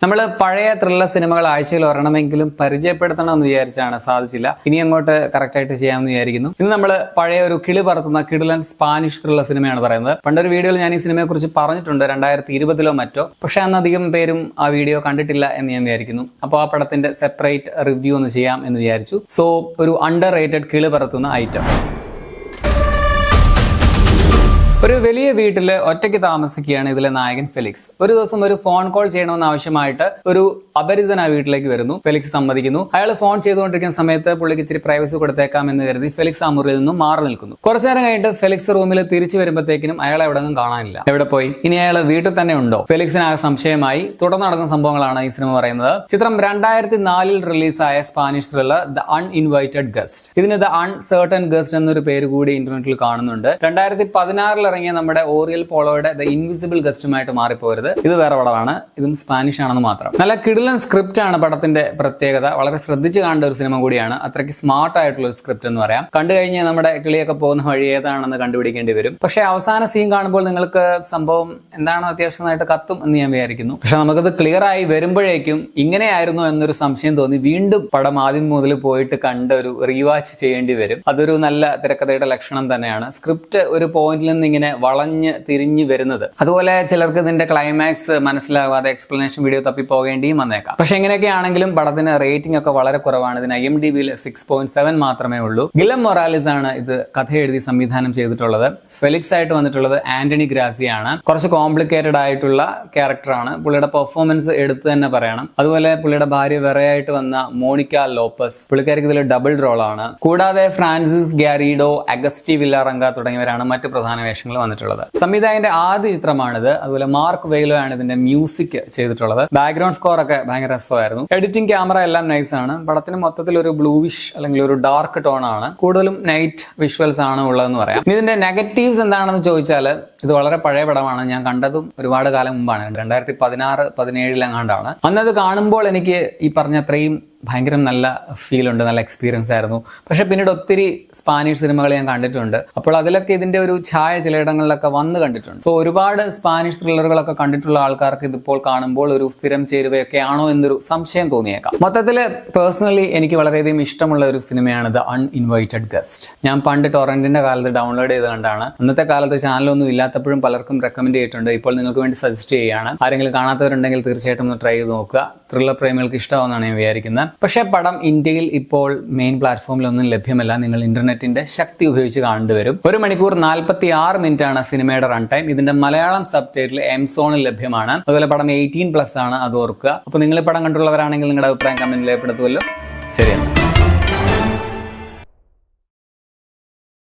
നമ്മൾ പഴയ ത്രില്ലർ സിനിമകൾ ആഴ്ചയിൽ ഒരെണ്ണമെങ്കിലും പരിചയപ്പെടുത്തണമെന്ന് വിചാരിച്ചാണ്, സാധിച്ചില്ല. ഇനി അങ്ങോട്ട് കറക്റ്റ് ആയിട്ട് ചെയ്യാമെന്ന് വിചാരിക്കുന്നു. ഇന്ന് നമ്മൾ പഴയ ഒരു കിളി പറത്തുന്ന കിടിലൻ സ്പാനിഷ് ത്രില്ലർ സിനിമയാണ് പറയുന്നത്. പണ്ടൊരു വീഡിയോയിൽ ഞാൻ ഈ സിനിമയെ കുറിച്ച് പറഞ്ഞിട്ടുണ്ട്, 2020 മറ്റോ. പക്ഷെ അന്ന് അധികം പേരും ആ വീഡിയോ കണ്ടിട്ടില്ല എന്ന് ഞാൻ വിചാരിക്കുന്നു. അപ്പോൾ ആ പടത്തിന്റെ സെപ്പറേറ്റ് റിവ്യൂ ഒന്ന് ചെയ്യാം എന്ന് വിചാരിച്ചു. സോ ഒരു അണ്ടർ റേറ്റഡ് കിളി പറത്തുന്ന ഐറ്റം. ഒരു വലിയ വീട്ടിൽ ഒറ്റയ്ക്ക് താമസിക്കുകയാണ് ഇതിലെ നായകൻ ഫെലിക്സ്. ഒരു ദിവസം ഒരു ഫോൺ കോൾ ചെയ്യണമെന്ന് ആവശ്യമായിട്ട് ഒരു അപരിചിതൻ ആ വീട്ടിലേക്ക് വരുന്നു. ഫെലിക്സ് സമ്മതിക്കുന്നു. അയാൾ ഫോൺ ചെയ്തുകൊണ്ടിരിക്കുന്ന സമയത്ത് പുള്ളിക്ക് ഇച്ചിരി പ്രൈവസി കൊടുത്തേക്കാം എന്ന് കരുതി ഫെലിക്സ് ആ മുറിയിൽ നിന്നും മാറി നിൽക്കുന്നു. കുറച്ചു നേരം കഴിഞ്ഞിട്ട് ഫെലിക്സ് റൂമിൽ തിരിച്ചു വരുമ്പോഴത്തേക്കിനും അയാളെ എവിടെയൊന്നും കാണാനില്ല. എവിടെ പോയി? ഇനി അയാൾ വീട്ടിൽ തന്നെ ഉണ്ടോ? ഫെലിക്സിന് ആ സംശയമായി. തുടർന്ന് നടക്കുന്ന സംഭവങ്ങളാണ് ഈ സിനിമ പറയുന്നത്. ചിത്രം 2004 റിലീസായ Spanish thriller the uninvited guest. ഇതിന് ദ അൺസർട്ടൺ ഗസ്റ്റ് എന്നൊരു പേര് കൂടി ഇന്റർനെറ്റിൽ കാണുന്നുണ്ട്. 2016 ഇറങ്ങിയ നമ്മുടെ ഓറിയൽ പോളോയുടെ ദ ഇൻവിസിബിൾ ഗസ്റ്റുമായിട്ട് മാറിപ്പോരുത്. ഇത് വേറെ പടമാണ്, ഇതും സ്പാനിഷ് ആണെന്ന് മാത്രം. നല്ല കിടിലൻ സ്ക്രിപ്റ്റ് ആണ് പടത്തിന്റെ പ്രത്യേകത. വളരെ ശ്രദ്ധിച്ച് കാണേണ്ട ഒരു സിനിമ കൂടിയാണ്. അത്രയ്ക്ക് സ്മാർട്ട് ആയിട്ടുള്ള ഒരു സ്ക്രിപ്റ്റ് എന്ന് പറയാം. കണ്ടു കഴിഞ്ഞാൽ നമ്മുടെ കിളിയൊക്കെ പോകുന്ന വഴി ഏതാണെന്ന് കണ്ടുപിടിക്കേണ്ടി വരും. പക്ഷെ അവസാന സീൻ കാണുമ്പോൾ നിങ്ങൾക്ക് സംഭവം എന്താണോ അത്യാവശ്യമായിട്ട് കത്തും എന്ന് ഞാൻ വിചാരിക്കുന്നു. പക്ഷെ നമുക്കത് ക്ലിയർ ആയി വരുമ്പോഴേക്കും ഇങ്ങനെയായിരുന്നു എന്നൊരു സംശയം തോന്നി വീണ്ടും പടം ആദ്യം മുതൽ പോയിട്ട് കണ്ട ഒരു റീവാച്ച് ചെയ്യേണ്ടി വരും. അതൊരു നല്ല തിരക്കഥയുടെ ലക്ഷണം തന്നെയാണ്. സ്ക്രിപ്റ്റ് ഒരു പോയിന്റിൽ നിന്ന് ഇങ്ങനെ വളഞ്ഞ് തിരിഞ്ഞു വരുന്നത്. അതുപോലെ ചിലർക്ക് ഇതിന്റെ ക്ലൈമാക്സ് മനസ്സിലാവാതെ എക്സ്പ്ലനേഷൻ വീഡിയോ തപ്പി പോകേണ്ടിയും വന്നേക്കാം. പക്ഷെ എങ്ങനെയൊക്കെ ആണെങ്കിലും പടത്തിന് റേറ്റിംഗ് ഒക്കെ വളരെ കുറവാണ്. ഇതിന് IMDbയിൽ 6.7 മാത്രമേ ഉള്ളൂ. ഗിലം മൊറാലിസ് ആണ് ഇത് കഥ എഴുതി സംവിധാനം ചെയ്തിട്ടുള്ളത്. ഫെലിക്സ് ആയിട്ട് വന്നിട്ടുള്ളത് ആന്റണി ഗ്രാസിയാണ്. കുറച്ച് കോംപ്ലിക്കേറ്റഡ് ആയിട്ടുള്ള ക്യാരക്ടറാണ്. പുള്ളിയുടെ പെർഫോമൻസ് എടുത്തു തന്നെ പറയണം. അതുപോലെ പുള്ളിയുടെ ഭാര്യ വെറയായിട്ട് വന്ന മോണിക്ക ലോപ്പസ്, പുള്ളിക്കാർക്ക് ഇതിൽ ഡബിൾ റോളാണ്. കൂടാതെ ഫ്രാൻസിസ് ഗ്യാരിഡോ, അഗസ്റ്റി വില്ലാറങ്ക തുടങ്ങിയവരാണ് മറ്റ് പ്രധാന വേഷങ്ങൾ വന്നിട്ടുള്ളത്. സംവിധായകന്റെ ആദ്യ ചിത്രമാണിത്. അതുപോലെ മാർക്ക് വെയിലോ ആണ് ഇതിന്റെ മ്യൂസിക് ചെയ്തിട്ടുള്ളത്. ബാക്ക്ഗ്രൗണ്ട് സ്കോർ ഒക്കെ ഭയങ്കര രസമായിരുന്നു. എഡിറ്റിംഗ്, ക്യാമറ എല്ലാം നൈസ് ആണ്. പടത്തിന് മൊത്തത്തിൽ ഒരു ബ്ലൂവിഷ് അല്ലെങ്കിൽ ഒരു ഡാർക്ക് ടോൺ ആണ്. കൂടുതലും നൈറ്റ് വിഷ്വൽസ് ആണ് ഉള്ളതെന്ന് പറയാം. ഇതിന്റെ നെഗറ്റീവ്സ് എന്താണെന്ന് ചോദിച്ചാൽ, ഇത് വളരെ പഴയ പടമാണ്. ഞാൻ കണ്ടതും ഒരുപാട് കാലം മുമ്പാണ്, 2016-17 എങ്ങാണ്ടാണ്. അന്നത് കാണുമ്പോൾ എനിക്ക് ഈ പറഞ്ഞ അത്രയും ഭയങ്കര നല്ല ഫീൽ ഉണ്ട്, നല്ല എക്സ്പീരിയൻസ് ആയിരുന്നു. പക്ഷെ പിന്നീട് ഒത്തിരി സ്പാനിഷ് സിനിമകൾ ഞാൻ കണ്ടിട്ടുണ്ട്. അപ്പോൾ അതിലൊക്കെ ഇതിന്റെ ഒരു ഛായ ചിലയിടങ്ങളിലൊക്കെ വന്ന് കണ്ടിട്ടുണ്ട്. സോ ഒരുപാട് സ്പാനിഷ് ത്രില്ലറുകളൊക്കെ കണ്ടിട്ടുള്ള ആൾക്കാർക്ക് ഇതിപ്പോൾ കാണുമ്പോൾ ഒരു സ്ഥിരം ചേരുവയൊക്കെ ആണോ എന്നൊരു സംശയം തോന്നിയേക്കാം. മൊത്തത്തില് പേഴ്സണലി എനിക്ക് വളരെയധികം ഇഷ്ടമുള്ള ഒരു സിനിമയാണ് ദ അൺഇൻവൈറ്റഡ് ഗസ്റ്റ്. ഞാൻ പണ്ട് ടൊറന്റിന്റെ കാലത്ത് ഡൗൺലോഡ് ചെയ്ത് കണ്ടാണ്. അന്നത്തെ കാലത്ത് ചാനലൊന്നും ഇല്ലാത്തപ്പോഴും പലർക്കും റെക്കമെൻഡ് ചെയ്തിട്ടുണ്ട്. ഇപ്പോൾ നിങ്ങൾക്ക് വേണ്ടി സജസ്റ്റ് ചെയ്യുകയാണ്. ആരെങ്കിലും കാണാത്തവരുണ്ടെങ്കിൽ തീർച്ചയായിട്ടും ഒന്ന് ട്രൈ ചെയ്ത് നോക്കുക. ത്രില്ലർ പ്രേമികൾക്ക് ഇഷ്ടമാണെന്നാണ് ഞാൻ വിചാരിക്കുന്നത്. പക്ഷേ പടം ഇന്ത്യയിൽ ഇപ്പോൾ മെയിൻ പ്ലാറ്റ്ഫോമിലൊന്നും ലഭ്യമല്ല. നിങ്ങൾ ഇന്റർനെറ്റിന്റെ ശക്തി ഉപയോഗിച്ച് കാണേണ്ടി വരും. 1 മണിക്കൂർ 46 മിനിറ്റ് ആണ് സിനിമയുടെ റൺ ടൈം. ഇതിന്റെ മലയാളം സബ് ടൈറ്റിൽ എംസോണിൽ ലഭ്യമാണ്. അതുപോലെ പടം 18+ ആണ്, അത് ഓർക്കുക. അപ്പോൾ നിങ്ങൾ പടം കണ്ടുള്ളവരാണെങ്കിൽ നിങ്ങളുടെ അഭിപ്രായം കമന്റിൽ രേഖപ്പെടുത്തുമല്ലോ. ശരിയാണ്.